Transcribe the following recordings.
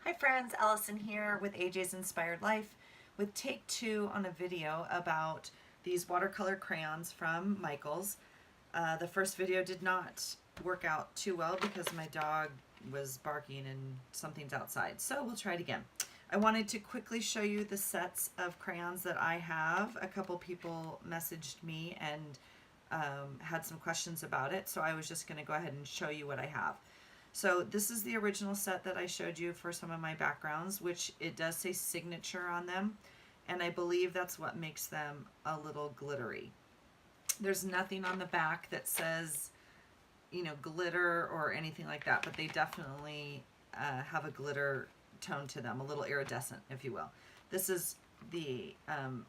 Hi friends, Allison here with AJ's Inspired Life with take two on a video about these watercolor crayons from Michaels. The first video did not work out too well because my dog was barking and something's outside. So we'll try it again. I wanted to quickly show you the sets of crayons that I have. A couple people messaged me and had some questions about it, so I was just going to go ahead and show you what I have. So this is the original set that I showed you for some of my backgrounds, which it does say signature on them, and I believe that's what makes them a little glittery. There's nothing on the back that says, you know, glitter or anything like that, but they definitely have a glitter tone to them, a little iridescent, if you will. This is the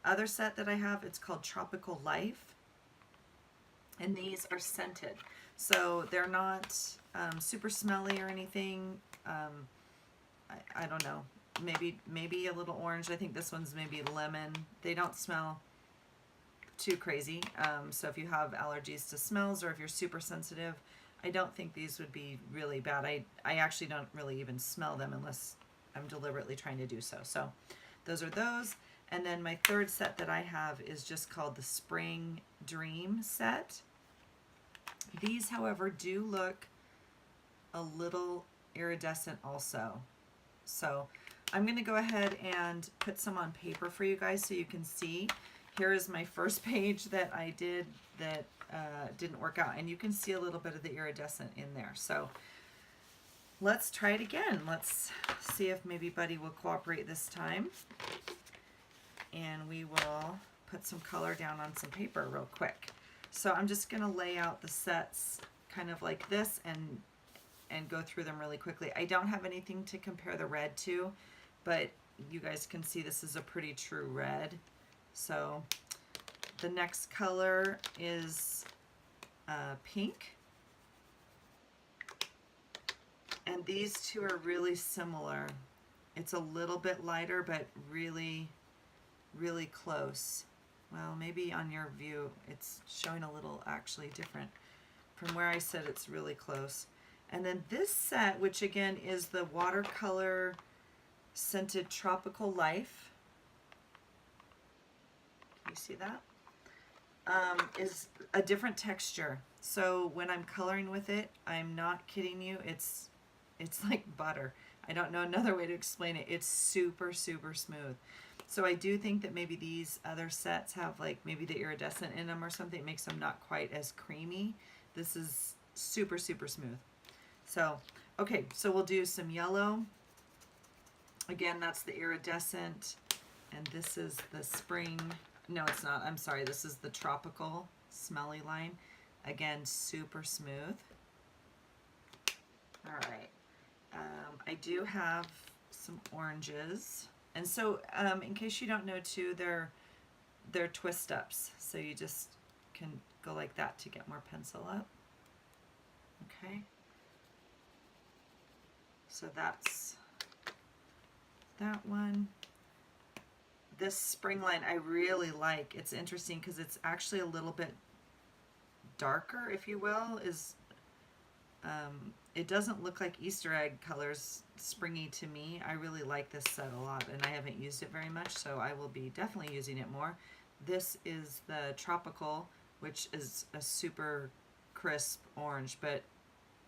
other set that I have. It's called Tropical Life, and these are scented. So they're not super smelly or anything. I don't know. Maybe a little orange. I think this one's maybe lemon. They don't smell too crazy. So if you have allergies to smells or if you're super sensitive, I don't think these would be really bad. I actually don't really even smell them unless I'm deliberately trying to do so. So those are those. And then my third set that I have is just called the Spring Dream set. These, however, do look a little iridescent also. So I'm going to go ahead and put some on paper for you guys so you can see. Here is my first page that I did that didn't work out, and you can see a little bit of the iridescent in there. So let's try it again. Let's see if maybe Buddy will cooperate this time. And we will put some color down on some paper real quick. So I'm just going to lay out the sets kind of like this and go through them really quickly. I don't have anything to compare the red to, but you guys can see this is a pretty true red. So the next color is pink. And these two are really similar. It's a little bit lighter, but really, really close. Well, maybe on your view it's showing a little actually different. From where I said, it's really close. And then this set, which again is the watercolor scented Tropical Life. Can you see that? Is a different texture. So when I'm coloring with it, I'm not kidding you, it's like butter. I don't know another way to explain it. It's super, super smooth. So I do think that maybe these other sets have like maybe the iridescent in them or something. It makes them not quite as creamy. This is super, super smooth. So, okay, so we'll do some yellow. Again, that's the iridescent. And this is the spring. No, it's not. I'm sorry. This is the tropical smelly line. Again, super smooth. All right. I do have some oranges. And so, in case you don't know too, they're twist ups. So you just can go like that to get more pencil up. Okay. So that's that one. This spring line I really like. It's interesting because it's actually a little bit darker, if you will. It doesn't look like Easter egg colors springy to me. I really like this set a lot, and I haven't used it very much, so I will be definitely using it more. This is the Tropical, which is a super crisp orange, but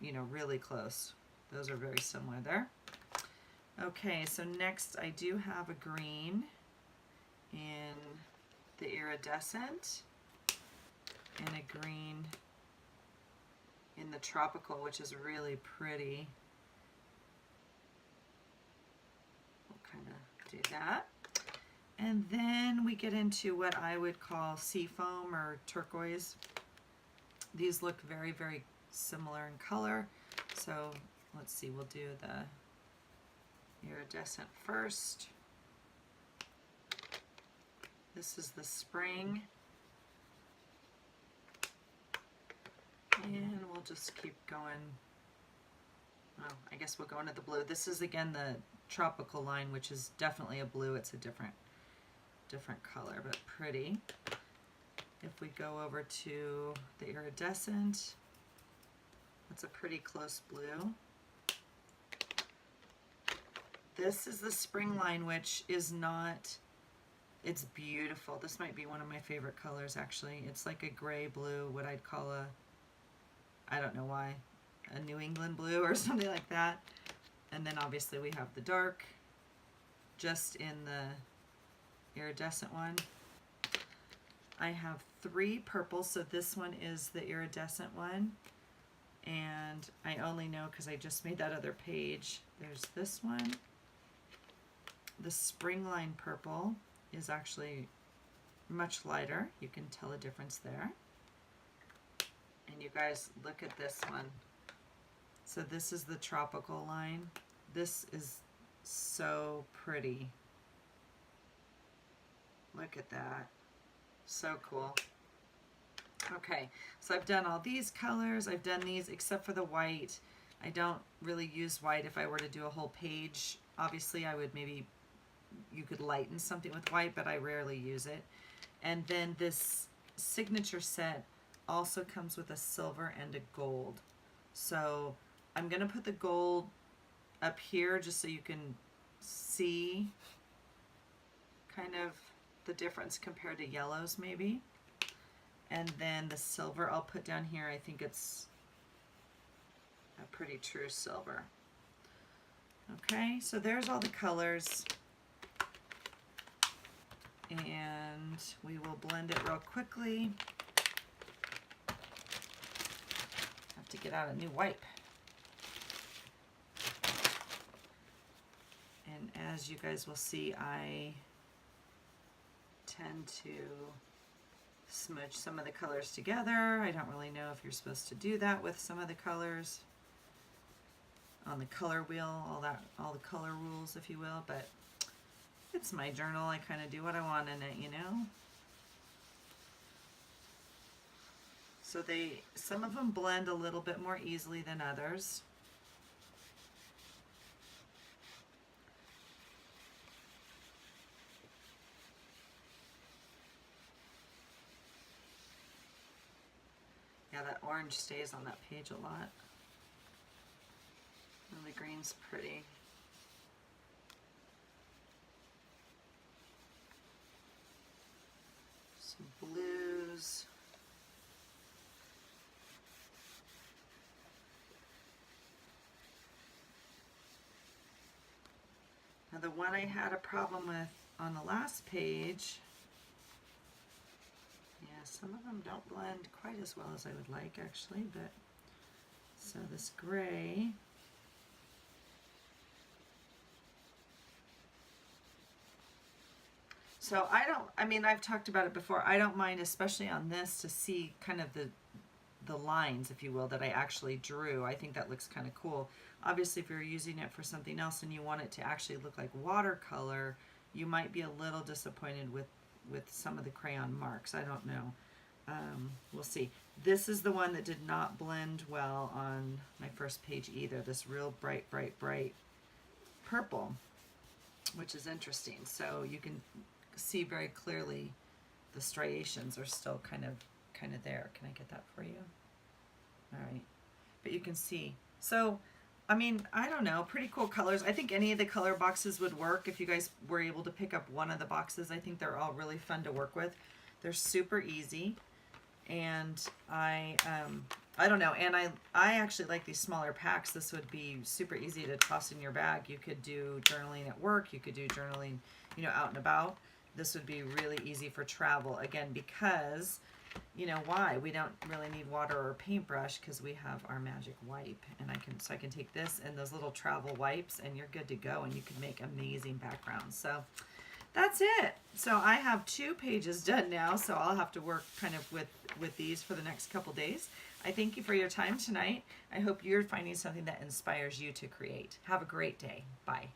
you know, really close. Those are very similar there. Okay, so next I do have a green in the iridescent and a green in the Tropical, which is really pretty. We'll kind of do that. And then we get into what I would call seafoam or turquoise. These look very, very similar in color. So let's see, we'll do the iridescent first. This is the spring. And we'll just keep going. Oh, I guess we'll go into the blue. This is again the Tropical line, which is definitely a blue. It's a different color, but pretty. If we go over to the iridescent, that's a pretty close blue. This is the spring line, which is not, it's beautiful. This might be one of my favorite colors, actually. It's like a gray blue, what I'd call a, I don't know why, a New England blue or something like that. And then obviously we have the dark, just in the iridescent one. I have 3 purples, so this one is the iridescent one. And I only know because I just made that other page. There's this one. The spring line purple is actually much lighter. You can tell a difference there. And you guys, look at this one. So this is the tropical line. This is so pretty. Look at that. So cool. Okay, so I've done all these colors. I've done these except for the white. I don't really use white if I were to do a whole page. Obviously, I would maybe, you could lighten something with white, but I rarely use it. And then this signature set also comes with a silver and a gold. So I'm going to put the gold up here just so you can see kind of the difference compared to yellows maybe. And then the silver I'll put down here. I think it's a pretty true silver. Okay, so there's all the colors. And we will blend it real quickly. Have to get out a new wipe. And as you guys will see, I tend to smudge some of the colors together. I don't really know if you're supposed to do that with some of the colors on the color wheel, all the color rules, if you will, but it's my journal. I kind of do what I want in it, you know. So some of them blend a little bit more easily than others. Yeah, that orange stays on that page a lot. And the green's pretty. Some blues. Now the one I had a problem with on the last page, yeah, some of them don't blend quite as well as I would like actually, but so this gray, so I mean, I've talked about it before. I don't mind, especially on this, to see kind of the lines, if you will, that I actually drew. I think that looks kind of cool. Obviously, if you're using it for something else and you want it to actually look like watercolor, you might be a little disappointed with some of the crayon marks. I don't know. We'll see. This is the one that did not blend well on my first page either. This real bright, bright, bright purple, which is interesting. So you can see very clearly the striations are still kind of there. Can I get that for you? All right. But you can see. So, I mean, I don't know, pretty cool colors. I think any of the color boxes would work if you guys were able to pick up one of the boxes. I think they're all really fun to work with. They're super easy. And I don't know, and I actually like these smaller packs. This would be super easy to toss in your bag. You could do journaling at work. You could do journaling, you know, out and about. This would be really easy for travel. Again, because, you know, why? We don't really need water or paintbrush because we have our magic wipe. And I can take this and those little travel wipes and you're good to go, and you can make amazing backgrounds. So that's it. So I have 2 pages done now, so I'll have to work kind of with these for the next couple days. I thank you for your time tonight. I hope you're finding something that inspires you to create. Have a great day. Bye.